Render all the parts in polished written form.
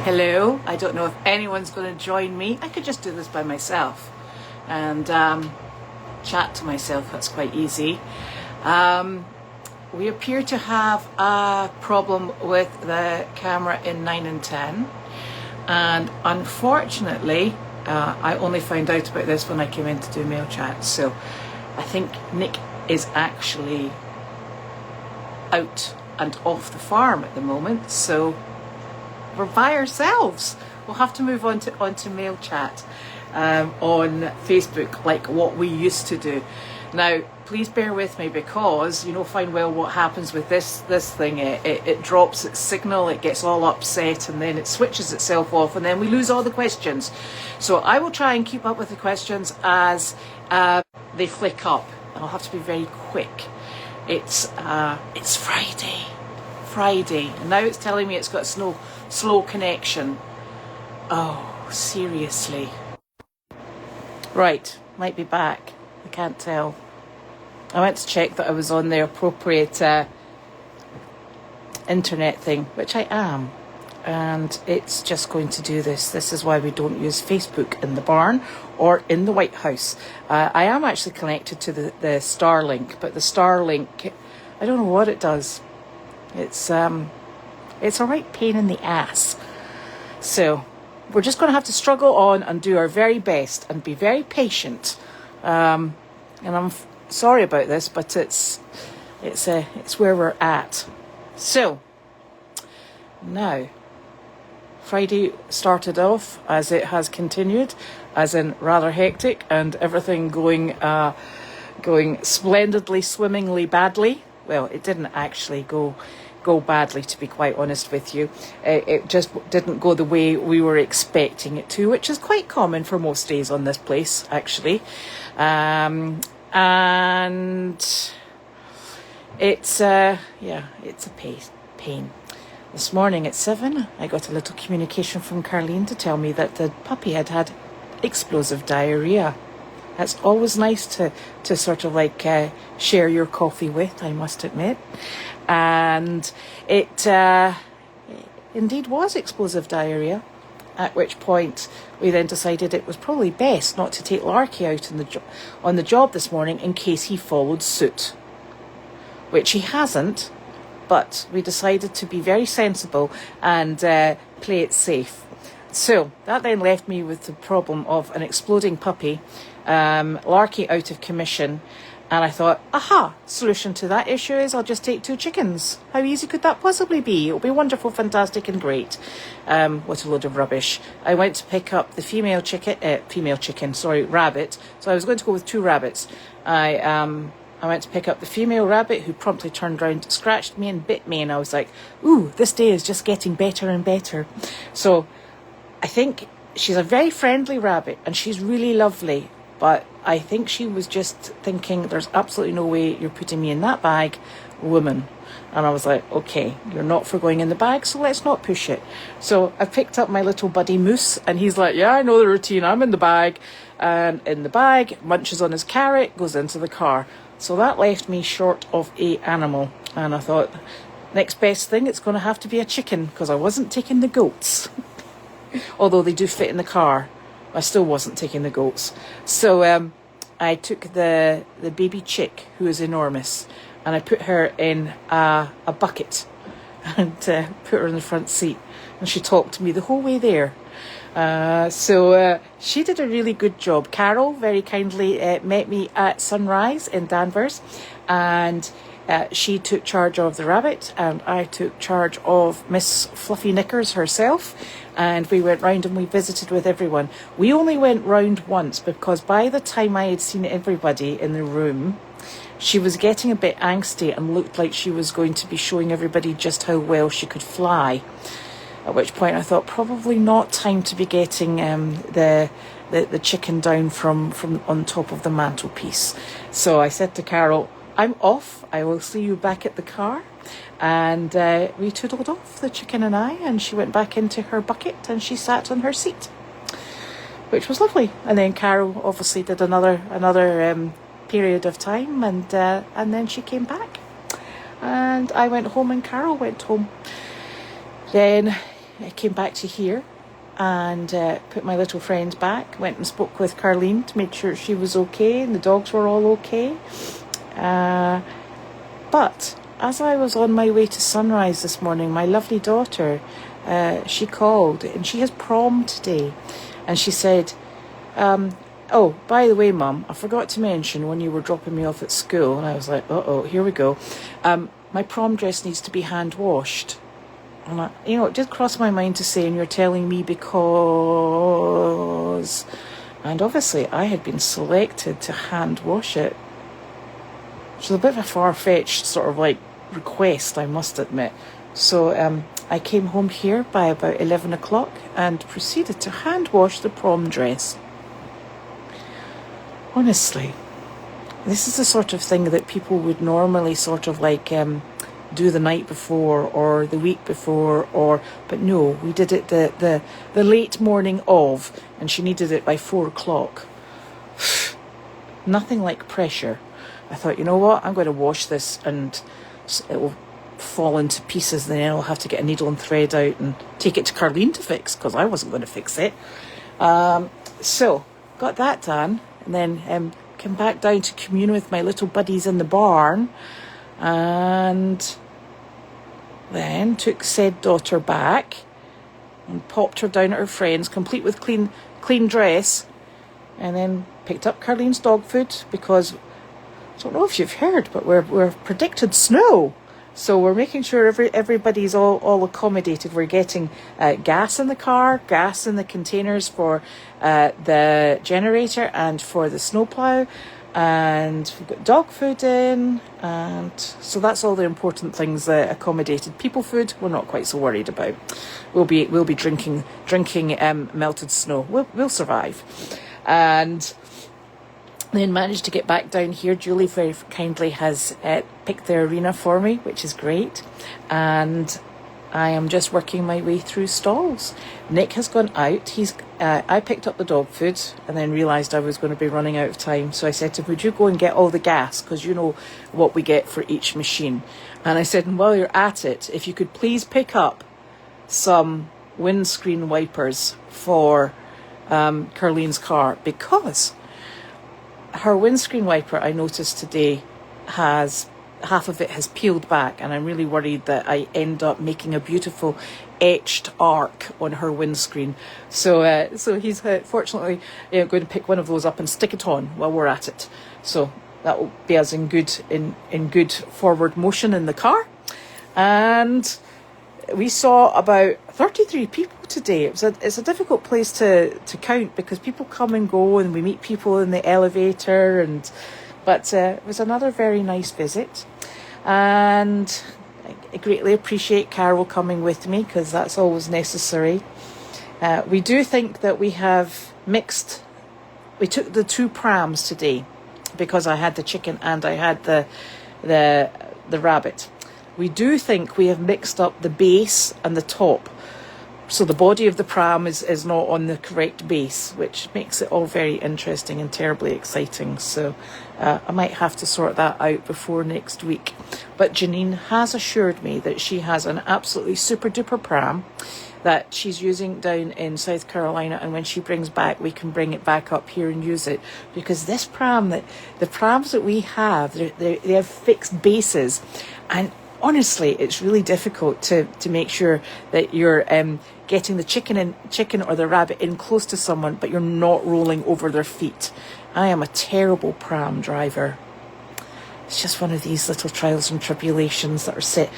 Hello, I don't know if anyone's going to join me. I could just do this by myself and chat to myself. That's quite easy. We appear to have a problem with the camera in 9 and 10, and unfortunately I only found out about this when I came in to do mail chat. So I think Nick is actually out and off the farm at the moment, so we're by ourselves. We'll have to move on to onto mail chat on Facebook like what we used to do. Now please bear with me, because you know fine well what happens with this thing. It drops its signal, it gets all upset, and then it switches itself off, and then we lose all the questions. So I will try and keep up with the questions as they flick up, and I'll have to be very quick. It's Friday, and now it's telling me it's got a slow connection. Oh, seriously. Right, might be back. I can't tell. I went to check that I was on the appropriate internet thing, which I am, and it's just going to do this. This is why we don't use Facebook in the barn or in the White House. I am actually connected to the Starlink, but the Starlink, I don't know what it does. It's a right pain in the ass. So we're just going to have to struggle on and do our very best and be very patient. And I'm sorry about this, but it's where we're at. So now, Friday started off as it has continued, as in rather hectic, and everything going splendidly, swimmingly badly. Well, it didn't actually go badly, to be quite honest with you. It just didn't go the way we were expecting it to, which is quite common for most days on this place, actually. And it's it's a pain. This morning at 7, I got a little communication from Carleen to tell me that the puppy had explosive diarrhea. That's always nice to sort of like share your coffee with, I must admit. And it indeed was explosive diarrhea, at which point we then decided it was probably best not to take Larky out on the job this morning in case he followed suit, which he hasn't, but we decided to be very sensible and play it safe. So that then left me with the problem of an exploding puppy, Larky out of commission, and I thought, aha, solution to that issue is I'll just take 2 chickens. How easy could that possibly be? It'll be wonderful, fantastic, and great. What a load of rubbish. I went to pick up the rabbit. So I was going to go with 2 rabbits. I went to pick up the female rabbit, who promptly turned around, scratched me and bit me, and I was like, ooh, this day is just getting better and better. So I think she's a very friendly rabbit, and she's really lovely. But I think she was just thinking, there's absolutely no way you're putting me in that bag, woman. And I was like, okay, you're not for going in the bag, so let's not push it. So I picked up my little buddy Moose, and he's like, yeah, I know the routine, I'm in the bag. And in the bag, munches on his carrot, goes into the car. So that left me short of a animal. And I thought, next best thing, it's going to have to be a chicken, because I wasn't taking the goats. Although they do fit in the car. I still wasn't taking the goats. So I took the baby chick, who is enormous, and I put her in a bucket and put her in the front seat. And she talked to me the whole way there. So she did a really good job. Carol very kindly met me at Sunrise in Danvers, and she took charge of the rabbit, and I took charge of Miss Fluffy Knickers herself, and we went round and we visited with everyone. We only went round once, because by the time I had seen everybody in the room, she was getting a bit angsty and looked like she was going to be showing everybody just how well she could fly. At which point I thought, probably not time to be getting the chicken down from on top of the mantelpiece. So I said to Carol, I'm off. I will see you back at the car. And we toodled off, the chicken and I, and she went back into her bucket and she sat on her seat, which was lovely. And then Carol obviously did another period of time, and then she came back, and I went home and Carol went home. Then I came back to here and put my little friend back. Went and spoke with Carleen to make sure she was okay and the dogs were all okay. But as I was on my way to Sunrise this morning, my lovely daughter, she called, and she has prom today. And she said, oh, by the way, Mum, I forgot to mention when you were dropping me off at school. And I was like, uh-oh, here we go. My prom dress needs to be hand washed. And it did cross my mind to say, and you're telling me because... And obviously I had been selected to hand wash it. Which is a bit of a far-fetched sort of like request, I must admit. So I came home here by about 11 o'clock and proceeded to hand wash the prom dress. Honestly, this is the sort of thing that people would normally sort of like do the night before or the week before, but no, we did it the late morning of, and she needed it by 4 o'clock. Nothing like pressure. I thought, you know what, I'm going to wash this and it will fall into pieces, then I'll have to get a needle and thread out and take it to Carleen to fix, because I wasn't going to fix it. So got that done, and then came back down to commune with my little buddies in the barn, and then took said daughter back and popped her down at her friend's, complete with clean dress, and then picked up Carleen's dog food, because I don't know if you've heard, but we're predicted snow. So we're making sure everybody's all accommodated. We're getting gas in the car, gas in the containers for the generator and for the snowplow, and we've got dog food in, and so that's all the important things accommodated. People food, we're not quite so worried about. We'll be drinking melted snow. We'll survive, and then managed to get back down here. Julie very kindly has picked the arena for me, which is great. And I am just working my way through stalls. Nick has gone out. I picked up the dog food and then realised I was going to be running out of time. So I said to him, would you go and get all the gas? Because you know what we get for each machine. And I said, and while you're at it, if you could please pick up some windscreen wipers for Carleen's car, because her windscreen wiper, I noticed today, has half of it has peeled back, and I'm really worried that I end up making a beautiful etched arc on her windscreen. So he's fortunately going to pick one of those up and stick it on while we're at it. So that will be us in good forward motion in the car. And we saw about 33 people today. It's a difficult place to count, because people come and go, and we meet people in the elevator, but it was another very nice visit, and I greatly appreciate Carol coming with me, because that's always necessary. We do think that we took the 2 prams today, because I had the chicken and I had the rabbit. We do think we have mixed up the base and the top. So the body of the pram is not on the correct base, which makes it all very interesting and terribly exciting. So I might have to sort that out before next week. But Janine has assured me that she has an absolutely super duper pram that she's using down in South Carolina, and when she brings back, we can bring it back up here and use it, because this pram, the prams that we have, they have fixed bases, and honestly, it's really difficult to make sure that you're getting the chicken or the rabbit in close to someone, but you're not rolling over their feet. I am a terrible pram driver. It's just one of these little trials and tribulations that are set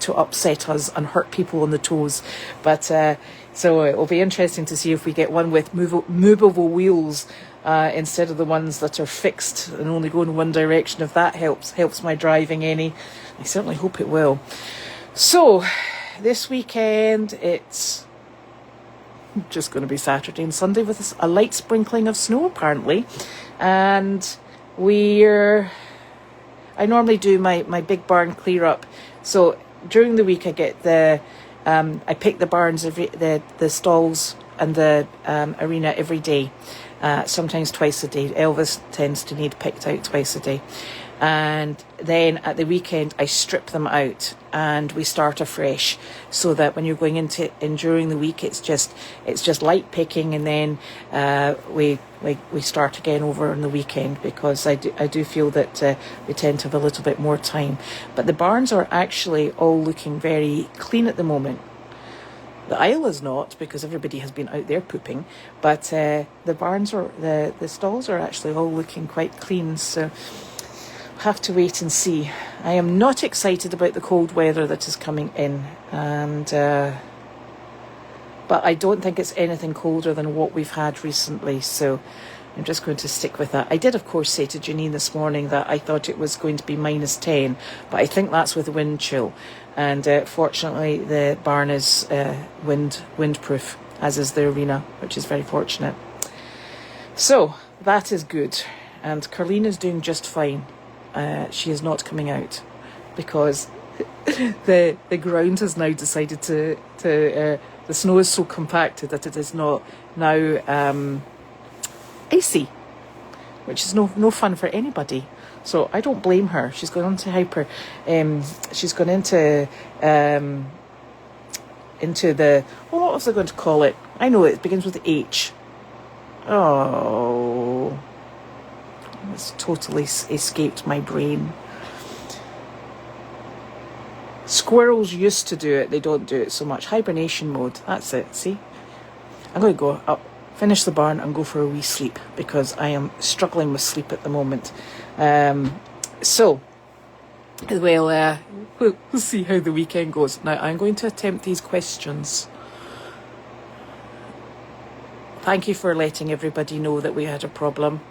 to upset us and hurt people on the toes. But so it will be interesting to see if we get one with movable wheels instead of the ones that are fixed and only go in one direction. If that helps my driving any, I certainly hope it will. So this weekend it's just going to be Saturday and Sunday with a light sprinkling of snow apparently, and I normally do my big barn clear up. So during the week I get I pick the barns the stalls and the arena every day, sometimes twice a day. Elvis tends to need picked out twice a day. and then at the weekend I strip them out and we start afresh, so that when you're going into during the week it's just light picking, and then we start again over on the weekend, because I do feel that we tend to have a little bit more time. But the barns are actually all looking very clean at the moment. The aisle is not, because everybody has been out there pooping, but the barns are, the stalls are actually all looking quite clean, so have to wait and see. I am not excited about the cold weather that is coming in, and but I don't think it's anything colder than what we've had recently, so I'm just going to stick with that. I did, of course, say to Janine this morning that I thought it was going to be -10, but I think that's with wind chill. And fortunately, the barn is windproof, as is the arena, which is very fortunate. So that is good. And Carleen is doing just fine. She is not coming out, because the ground has now decided to the snow is so compacted that it is not now icy, which is no fun for anybody. So I don't blame her. She's gone on to she's gone into the, well, what was I going to call it? I know it begins with H. Oh, it's totally escaped my brain. Squirrels used to do it. They don't do it so much. Hibernation mode. That's it. See? I'm going to go up, finish the barn and go for a wee sleep, because I am struggling with sleep at the moment. So, we'll see how the weekend goes. Now, I'm going to attempt these questions. Thank you for letting everybody know that we had a problem.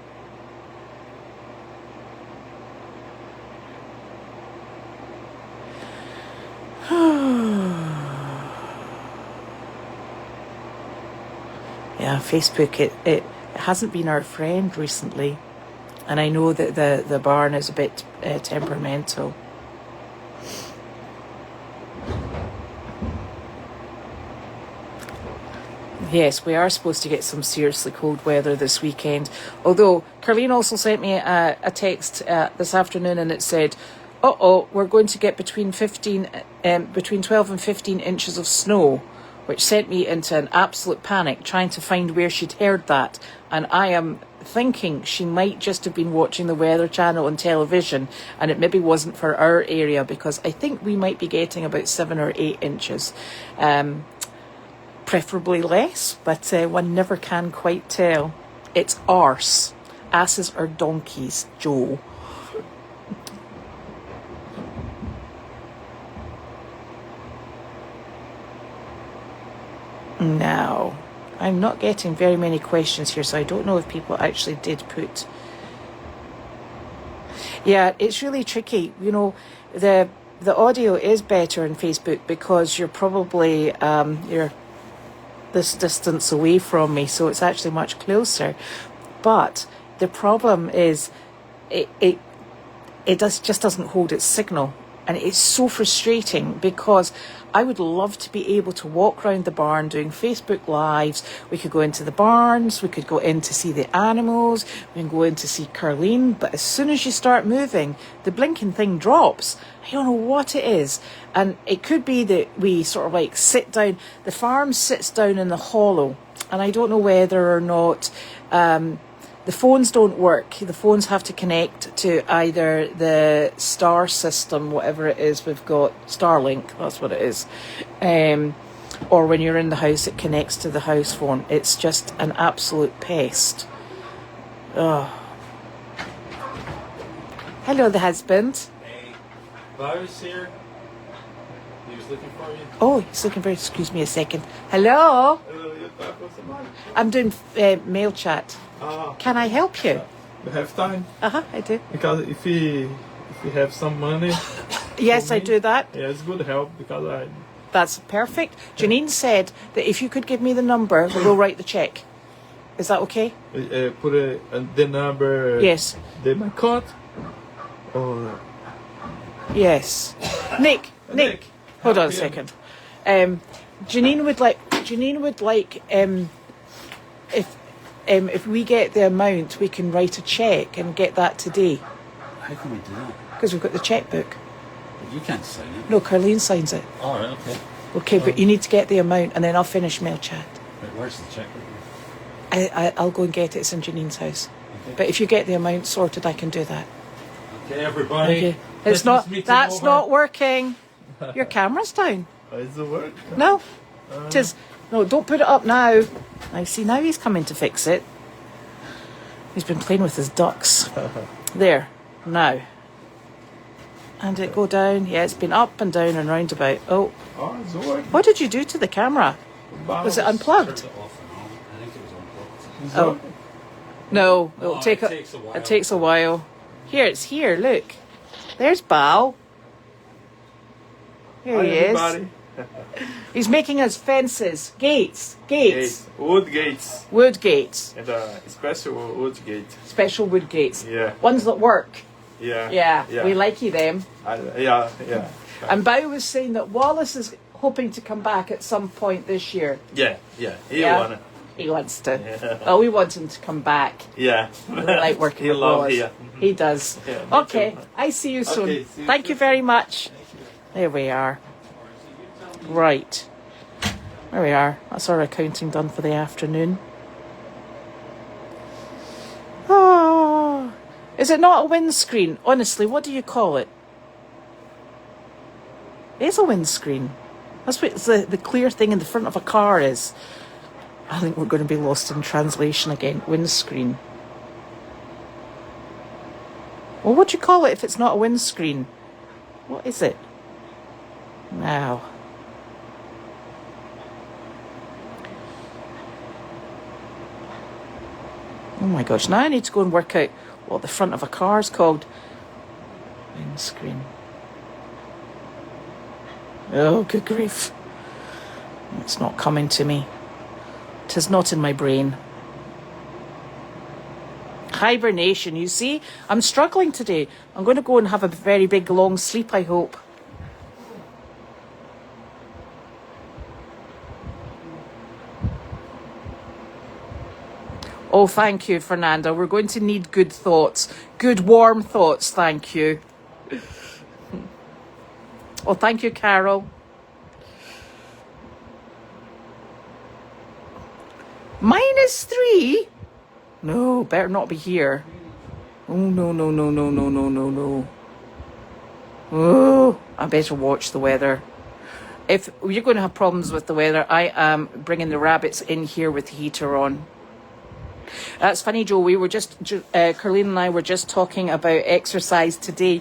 Yeah, Facebook, it hasn't been our friend recently. And I know that the barn is a bit temperamental. Yes, we are supposed to get some seriously cold weather this weekend. Although, Carleen also sent me a text this afternoon, and it said, we're going to get between 12 and 15 inches of snow, which sent me into an absolute panic, trying to find where she'd heard that. And I am thinking she might just have been watching the Weather Channel on television, and it maybe wasn't for our area, because I think we might be getting about 7 or 8 inches. Preferably less, but one never can quite tell. It's arse. Asses or donkeys, Joe. Now, I'm not getting very many questions here, so I don't know if people actually did put. Yeah, it's really tricky. You know, the audio is better on Facebook, because you're probably you're this distance away from me, so it's actually much closer. But the problem is it just doesn't hold its signal. And it's so frustrating, because I would love to be able to walk around the barn doing Facebook Lives. We could go into the barns, we could go in to see the animals, we can go in to see Carleen. But as soon as you start moving, the blinking thing drops. I don't know what it is. And it could be that we sort of like sit down, the farm sits down in the hollow. And I don't know whether or not the phones don't work. The phones have to connect to either the Star system, whatever it is we've got, Starlink, that's what it is. Or when you're in the house, it connects to the house phone. It's just an absolute pest. Oh. Hello, the husband. Hey, Bo's here. He was looking for you. Oh, he's looking for you. Excuse me a second. Hello? Hello, you talk with somebody? I'm doing mail chat. Can I help you? You have time? I do. Because if you have some money. Yes, I do that. Yeah, it's good help, because That's perfect. Janine said that if you could give me the number, we'll write the check. Is that okay? Put the number. Yes. My card. Or. Yes. Nick. Hold on a second. Janine would like if we get the amount, we can write a check and get that today. How can we do that? Because we've got the checkbook. But you can't sign it. No, Carleen signs it. All right, okay. Okay, but you need to get the amount and then I'll finish mail chat. But where's the checkbook? I'll go and get it. It's in Janine's house. Okay. But if you get the amount sorted, I can do that. Okay, everybody. Okay. It's not. That's not working. Your camera's down. Does it work? No. It is. No, don't put it up now. I see. Now he's coming to fix it. He's been playing with his ducks. There. Now. And it go down. Yeah, it's been up and down and round about. Oh. Oh, it's working. What did you do to the camera? Was it unplugged? Turned it off and on. I think it was unplugged. Is it Oh. working? No, No, it'll take it takes a while. It takes a while. Here, it's here. Look, there's Bao. Here Hi, he is. everybody. He's making us fences, gates, Wood gates. wood gates, And special wood gate. special wood gates. Yeah. Ones that work. Yeah. Yeah, we like you them. Yeah. And Bao was saying that Wallace is hoping to come back at some point this year. Yeah. Yeah. Wanna. He wants to. Yeah. Oh, we want him to come back. Yeah. We like working He with love Wallace. here. He does. Yeah, me Okay, too. I see you soon. Okay, see you Thank you soon. very much. There we are. Right. There we are. That's our accounting done for the afternoon. Oh, is it not a windscreen? Honestly, what do you call it? It is a windscreen. That's what the clear thing in the front of a car is. I think we're going to be lost in translation again. Windscreen. Well, what do you call it if it's not a windscreen? What is it? Now. Oh my gosh, now I need to go and work out what the front of a car is called. Windscreen. Oh, good grief. It's not coming to me. It is not in my brain. Hibernation, you see? I'm struggling today. I'm going to go and have a very big long sleep, I hope. Oh, thank you, Fernanda. We're going to need good thoughts. Good, warm thoughts, thank you. Oh, thank you, Carol. -3? No, better not be here. Oh, no. Oh, I better watch the weather. If you're going to have problems with the weather, I am bringing the rabbits in here with the heater on. That's funny, Joe. We were just, Carleen and I were just talking about exercise today.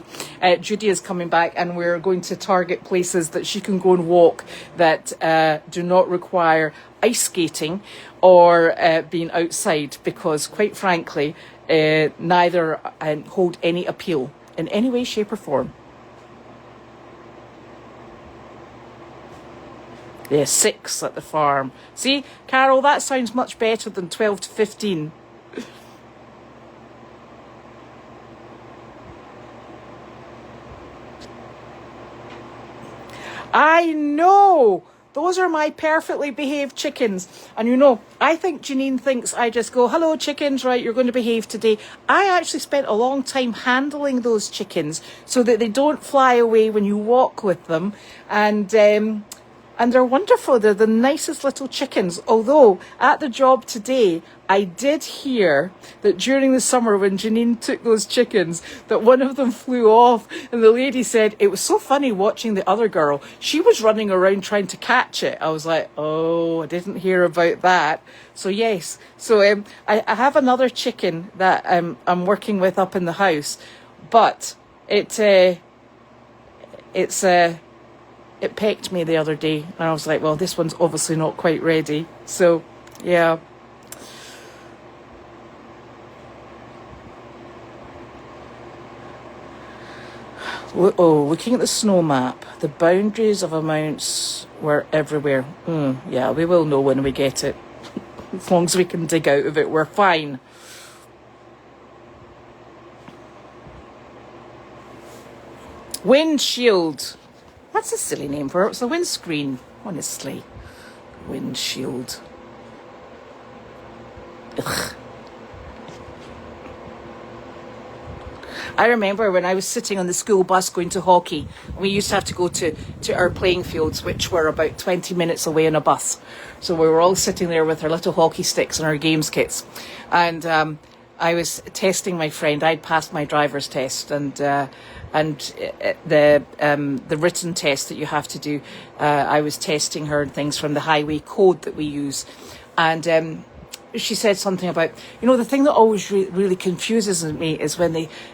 Judy is coming back and we're going to target places that she can go and walk that do not require ice skating or being outside, because quite frankly, neither hold any appeal in any way, shape or form. Yeah, 6 at the farm. See, Carol, that sounds much better than 12 to 15. I know! Those are my perfectly behaved chickens. And you know, I think Janine thinks I just go, hello chickens, right, you're going to behave today. I actually spent a long time handling those chickens so that they don't fly away when you walk with them. And they're wonderful. They're the nicest little chickens. Although, at the job today, I did hear that during the summer when Janine took those chickens, that one of them flew off. And the lady said, it was so funny watching the other girl. She was running around trying to catch it. I was like, oh, I didn't hear about that. So, yes. So, I have another chicken that I'm working with up in the house. But it pecked me the other day, and I was like, well, this one's obviously not quite ready. So, yeah. Oh, looking at the snow map, the boundaries of amounts were everywhere. Yeah, we will know when we get it. As long as we can dig out of it, we're fine. Windshield. That's a silly name for it. It's a windscreen, honestly. Windshield. Ugh. I remember when I was sitting on the school bus going to hockey, we used to have to go to our playing fields, which were about 20 minutes away on a bus. So we were all sitting there with our little hockey sticks and our games kits. And I was testing my friend. I'd passed my driver's test, and the written test that you have to do, I was testing her and things from the highway code that we use. And she said something about, the thing that always really confuses me is when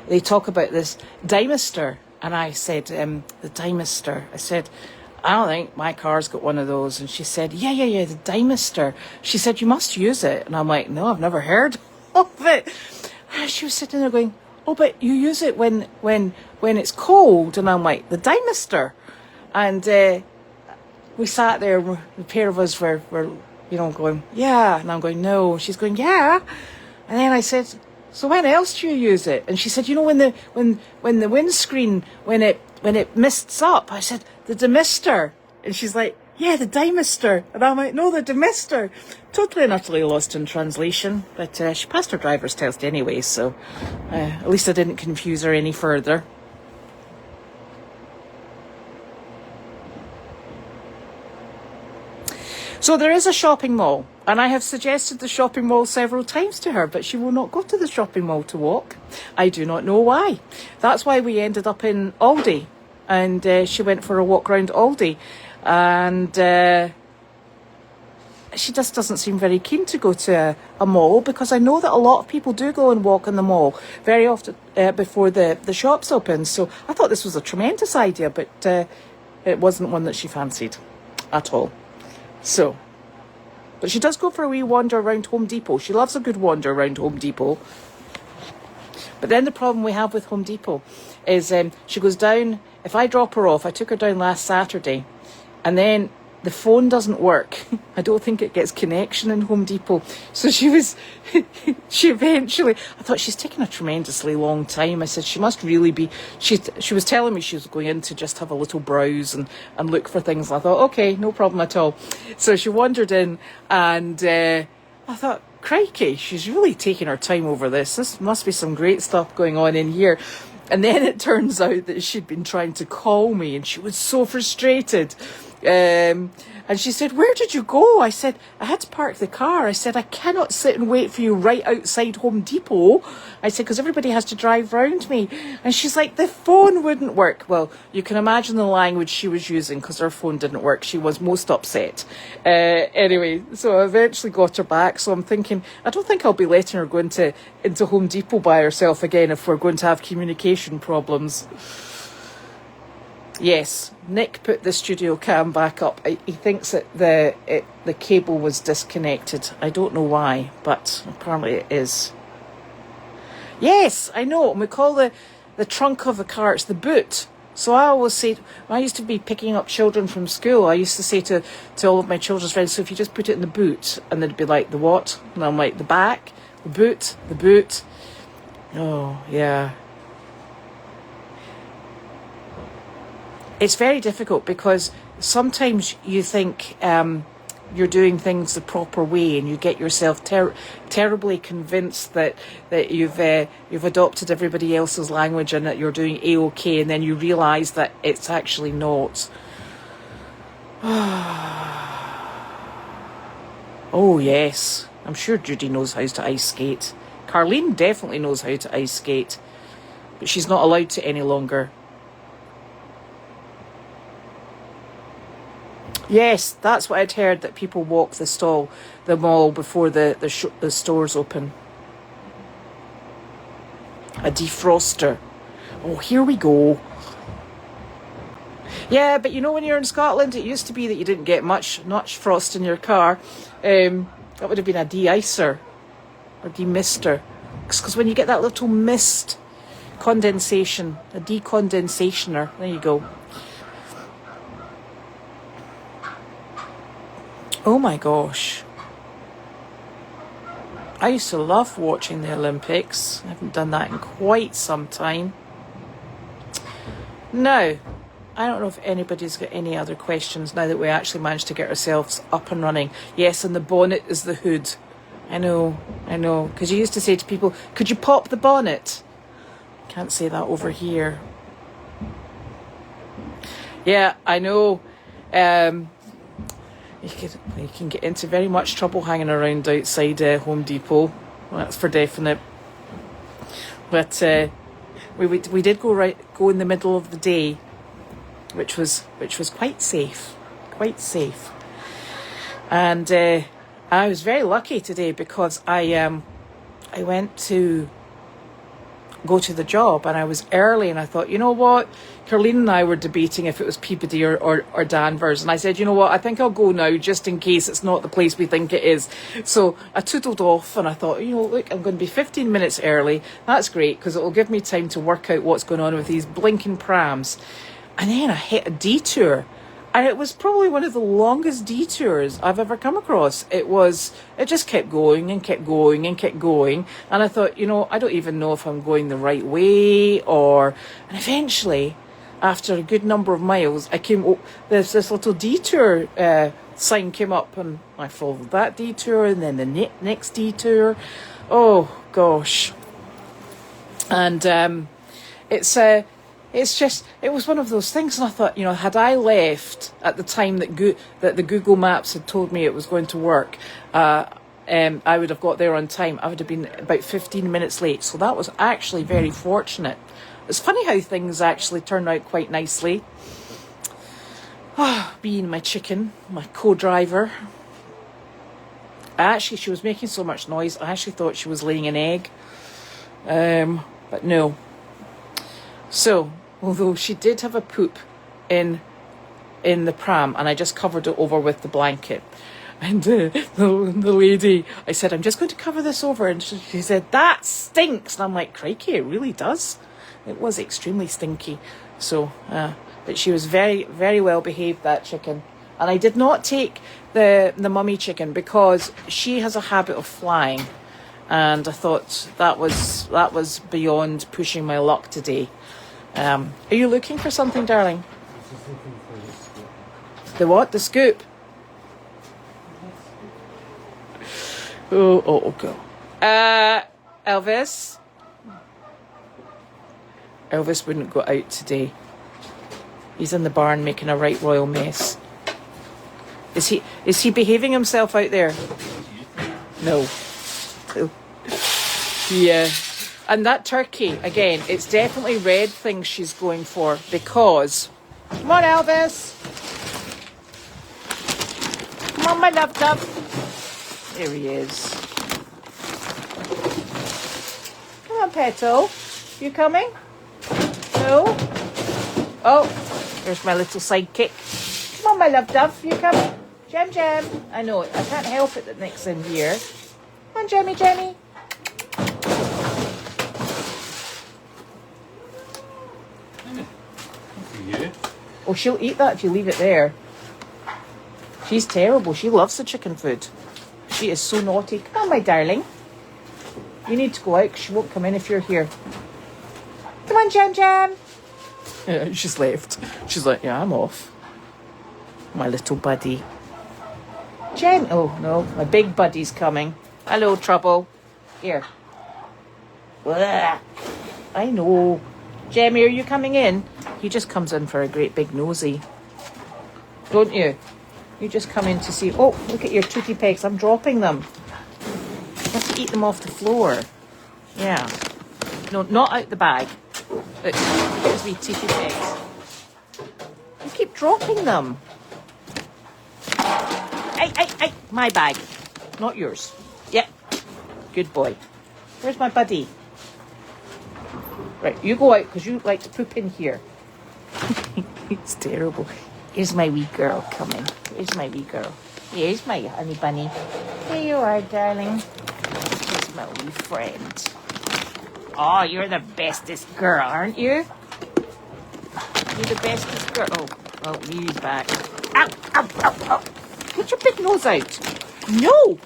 they talk about this dimester. And I said, the dimester. I said, I don't think my car's got one of those. And she said, yeah, the dimester. She said, you must use it. And I'm like, no, I've never heard of it. And she was sitting there going, oh, but you use it when it's cold. And I'm like, the dimester. And we sat there, the pair of us were going, yeah. And I'm going, no. She's going, yeah. And then I said, so when else do you use it? And she said, when the windscreen, when it mists up. I said, the demister. And she's like, yeah, the dimester. And I'm like, no, the demister. Totally and utterly lost in translation. But she passed her driver's test anyway, so at least I didn't confuse her any further. So there is a shopping mall, and I have suggested the shopping mall several times to her, but she will not go to the shopping mall to walk. I do not know why. That's why we ended up in Aldi, and she went for a walk round Aldi, and she just doesn't seem very keen to go to a mall, because I know that a lot of people do go and walk in the mall very often before the shops open. So I thought this was a tremendous idea, but it wasn't one that she fancied at all. So, but she does go for a wee wander around Home Depot. She loves a good wander around Home Depot. But then the problem we have with Home Depot is she goes down, if I drop her off, I took her down last Saturday, and then the phone doesn't work. I don't think it gets connection in Home Depot. So she eventually, I thought, she's taken a tremendously long time. I said, she must really be, she was telling me she was going in to just have a little browse and look for things. I thought, okay, no problem at all. So she wandered in, and I thought, crikey, she's really taking her time over this. This must be some great stuff going on in here. And then it turns out that she'd been trying to call me, and she was so frustrated. And she said, where did you go? I said, I had to park the car. I said, I cannot sit and wait for you right outside Home Depot. I said, because everybody has to drive round me. And she's like, the phone wouldn't work. Well, you can imagine the language she was using, because her phone didn't work. She was most upset. Anyway, so I eventually got her back. So I'm thinking, I don't think I'll be letting her go into Home Depot by herself again if we're going to have communication problems. Yes, Nick put the studio cam back up. He thinks that the cable was disconnected. I don't know why, but apparently it is. Yes, I know. And we call the trunk of the car, it's the boot. So I always say, when I used to be picking up children from school, I used to say to all of my children's friends, so if you just put it in the boot, and they'd be like, the what? And I'm like, the back, the boot. Oh, yeah. It's very difficult, because sometimes you think you're doing things the proper way, and you get yourself terribly convinced that you've adopted everybody else's language and that you're doing A-OK, and then you realise that it's actually not. Oh yes, I'm sure Judy knows how to ice skate. Carlene definitely knows how to ice skate, but she's not allowed to any longer. Yes, that's what I'd heard, that people walk the mall before the stores open. A defroster. Oh, here we go. Yeah, but when you're in Scotland, it used to be that you didn't get much frost in your car. That would have been a de-icer or de-mister. Because when you get that little mist condensation, a decondensationer, there you go. Oh my gosh. I used to love watching the Olympics. I haven't done that in quite some time. Now, I don't know if anybody's got any other questions now that we actually managed to get ourselves up and running. Yes, and the bonnet is the hood. I know. Because you used to say to people, could you pop the bonnet? Can't say that over here. Yeah, I know. You can get into very much trouble hanging around outside Home Depot. That's for definite. But we did go in the middle of the day, which was quite safe, And I was very lucky today because I went to go to the job and I was early, and I thought, you know what, Carleen and I were debating if it was Peabody or Danvers, and I said, you know what, I think I'll go now just in case it's not the place we think it is. So I tootled off and I thought, you know, look, I'm going to be 15 minutes early. That's great because it will give me time to work out what's going on with these blinking prams. And then I hit a detour, and it was probably one of the longest detours I've ever come across. It just kept going and kept going and kept going. And I thought, you know, I don't even know if I'm going the right way and eventually, after a good number of miles, there's this little detour sign came up, and I followed that detour and then the next detour. Oh gosh. And it was one of those things, and I thought, you know, had I left at the time that the Google Maps had told me it was going to work, I would have got there on time. I would have been about 15 minutes late, so that was actually very fortunate. It's funny how things actually turned out quite nicely. Being my chicken, my co-driver. She was making so much noise, I actually thought she was laying an egg. But no. So, although she did have a poop in the pram, and I just covered it over with the blanket. And the lady, I said, I'm just going to cover this over. And she said, that stinks. And I'm like, crikey, it really does. It was extremely stinky. So, but she was very, very well behaved, that chicken. And I did not take the mummy chicken because she has a habit of flying. And I thought that was beyond pushing my luck today. Are you looking for something, darling? Just looking for the scoop. The what? The scoop? Oh, go. Elvis? Elvis wouldn't go out today. He's in the barn making a right royal mess. Is he behaving himself out there? No. Yeah. And that turkey, again, it's definitely red things she's going for because... Come on, Elvis. Come on, my love dove. There he is. Come on, Petal. You coming? No? Oh, there's my little sidekick. Come on, my love dove. You coming? Jam. I know, I can't help it that Nick's in here. Come on, Jemmy. You? Oh, she'll eat that if you leave it there. She's terrible. She loves the chicken food. She is so naughty. Come on, my darling. You need to go out because she won't come in if you're here. Come on, Jam. Yeah, she's left. She's like, yeah, I'm off. My little buddy. Jam. Oh, no. My big buddy's coming. Hello, Trouble. Here. Blah. I know. Jemmy, are you coming in? He just comes in for a great big nosy. Don't you? You just come in to see... Oh, look at your tootie pegs. I'm dropping them. You have to eat them off the floor. Yeah. No, not out the bag. Look, here's me tootie pegs. You keep dropping them. Hey, my bag. Not yours. Yep. Good boy. Where's my buddy? Right, you go out because you like to poop in here. It's terrible. Here's my wee girl coming. Here's my wee girl. Here's my honey bunny. Here you are, darling. Here's my wee friend. Oh, you're the bestest girl, aren't you? You're the bestest girl. Oh, he's back. Ow. Get your big nose out. No!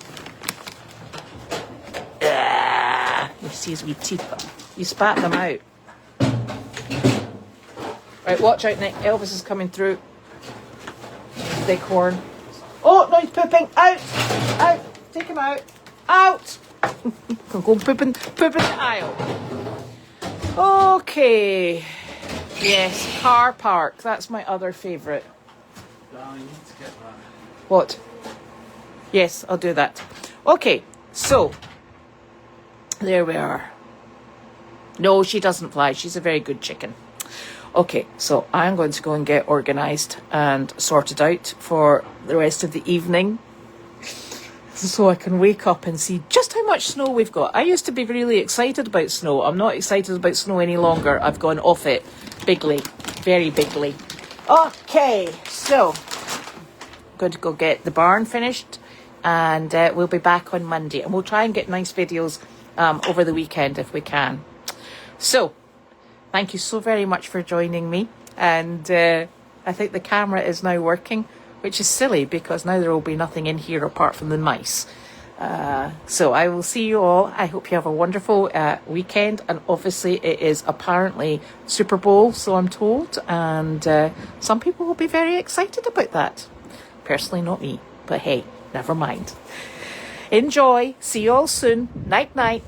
You see his wee teeth. You spat them out. Right, watch out, Nick. Elvis is coming through. Big horn. Oh, no, he's pooping. Out. Take him out. Out. Go poop in the aisle. Okay. Yes, car park. That's my other favourite. Darling, you need to get that. What? Yes, I'll do that. Okay, so there we are. No, she doesn't fly. She's a very good chicken. Okay, so I'm going to go and get organised and sorted out for the rest of the evening, so I can wake up and see just how much snow we've got. I used to be really excited about snow. I'm not excited about snow any longer. I've gone off it bigly, very bigly. Okay, so I'm going to go get the barn finished, and we'll be back on Monday, and we'll try and get nice videos over the weekend if we can. So thank you so very much for joining me, and I think the camera is now working, which is silly because now there will be nothing in here apart from the mice. So I will see you all. I hope you have a wonderful weekend, and obviously it is apparently Super Bowl, so I'm told, and some people will be very excited about that. Personally, not me, but hey, never mind. Enjoy. See you all soon. Night night.